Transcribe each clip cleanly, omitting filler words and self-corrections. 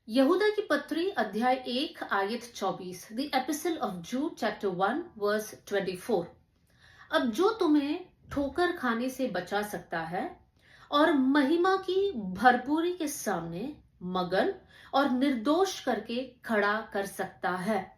यहूदा की पत्री अध्याय 1 आयत 24। The epistle of Jude chapter 1 verse 24। अब जो तुम्हें ठोकर खाने से बचा सकता है और महिमा की भरपूरी के सामने मगन और निर्दोष करके खड़ा कर सकता है।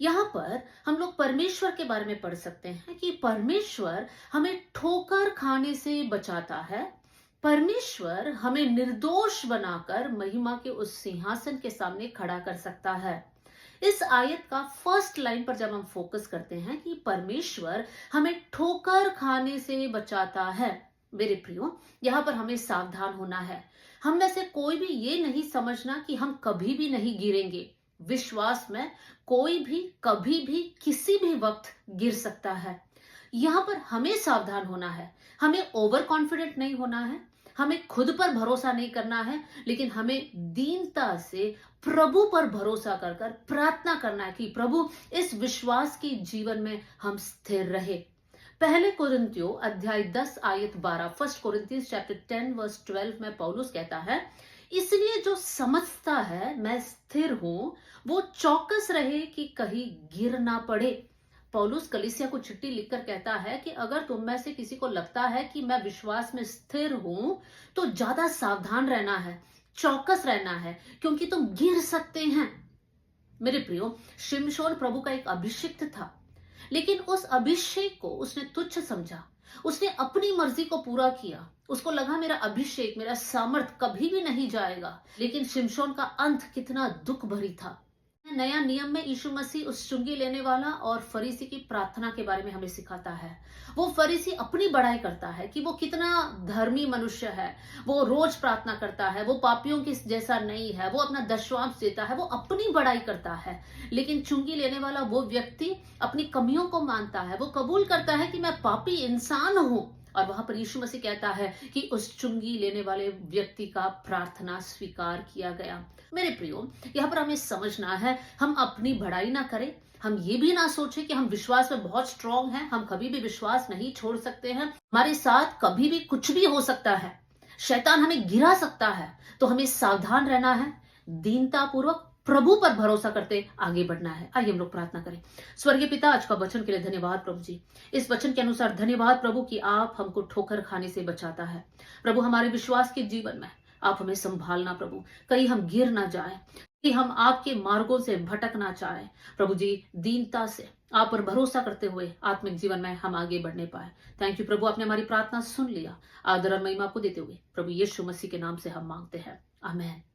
यहाँ पर हम लोग परमेश्वर के बारे में पढ़ सकते हैं कि परमेश्वर हमें ठोकर खाने से बचाता है। परमेश्वर हमें निर्दोष बनाकर महिमा के उस सिंहासन के सामने खड़ा कर सकता है। इस आयत का फर्स्ट लाइन पर जब हम फोकस करते हैं कि परमेश्वर हमें ठोकर खाने से बचाता है, मेरे प्रियो, यहाँ पर हमें सावधान होना है। हम में से कोई भी ये नहीं समझना कि हम कभी भी नहीं गिरेंगे। विश्वास में कोई भी कभी भी किसी भी वक्त गिर सकता है। यहाँ पर हमें सावधान होना है। हमें ओवर कॉन्फिडेंट नहीं होना है, हमें खुद पर भरोसा नहीं करना है, लेकिन हमें दीनता से प्रभु पर भरोसा कर कर प्रार्थना करना है कि प्रभु इस विश्वास के जीवन में हम स्थिर रहे। पहले कोरिन्थियों अध्याय 10 आयत 12, फर्स्ट कोरिन्थियंस चैप्टर 10 वर्स 12 में पौलुस कहता है, इसलिए जो समझता है मैं स्थिर हूं वो चौकस रहे कि कहीं गिर ना पड़े। पौलुस कलीसिया को चिट्ठी लिखकर कहता है कि अगर तुम में से किसी को लगता है कि मैं विश्वास में स्थिर हूं तो ज्यादा सावधान रहना है, चौकस रहना है, क्योंकि तुम गिर सकते हैं। मेरे प्रियो, शिमशोन प्रभु का एक अभिषिक्त था, लेकिन उस अभिषेक को उसने तुच्छ समझा। उसने अपनी मर्जी को पूरा किया। उसको लगा मेरा अभिषेक, मेरा सामर्थ कभी भी नहीं जाएगा। लेकिन शिमशोन का अंत कितना दुख भरी था। नया नियम में यीशु मसीह उस चुंगी लेने वाला और फरीसी की प्रार्थना के बारे में हमें सिखाता है। वो फरीसी अपनी बड़ाई करता है कि वो कितना धर्मी मनुष्य है, वो रोज प्रार्थना करता है, वो पापियों के जैसा नहीं है, वो अपना दशवांश देता है, वो अपनी बड़ाई करता है। लेकिन चुंगी लेने वाला वो व्यक्ति अपनी कमियों को मानता है, वो कबूल करता है कि मैं पापी इंसान हूं। और वहां पर यीशु मसीह कहता है कि उस चुंगी लेने वाले व्यक्ति का प्रार्थना स्वीकार किया गया। मेरे प्रियो, यहाँ पर हमें समझना है, हम अपनी बड़ाई ना करें। हम ये भी ना सोचें कि हम विश्वास में बहुत स्ट्रांग हैं, हम कभी भी विश्वास नहीं छोड़ सकते हैं। हमारे साथ कभी भी कुछ भी हो सकता है, शैतान हमें गिरा सकता है। तो हमें सावधान रहना है, दीनता पूर्वक प्रभु पर भरोसा करते आगे बढ़ना है। आइए हम लोग प्रार्थना करें। स्वर्गीय पिता, आज का वचन के लिए धन्यवाद प्रभु जी। इस वचन के अनुसार धन्यवाद प्रभु कि आप हमको ठोकर खाने से बचाता है। प्रभु, हमारे विश्वास के जीवन में आप हमें संभालना प्रभु, कहीं हम गिर ना जाए, कि हम आपके मार्गों से भटक ना चाहे। प्रभु जी, दीनता से आप पर भरोसा करते हुए आत्मिक जीवन में हम आगे बढ़ने पाए। थैंक यू प्रभु, आपने हमारी प्रार्थना सुन लिया। आदर और महिमा को देते हुए प्रभु यीशु मसीह के नाम से हम मांगते हैं, आमेन।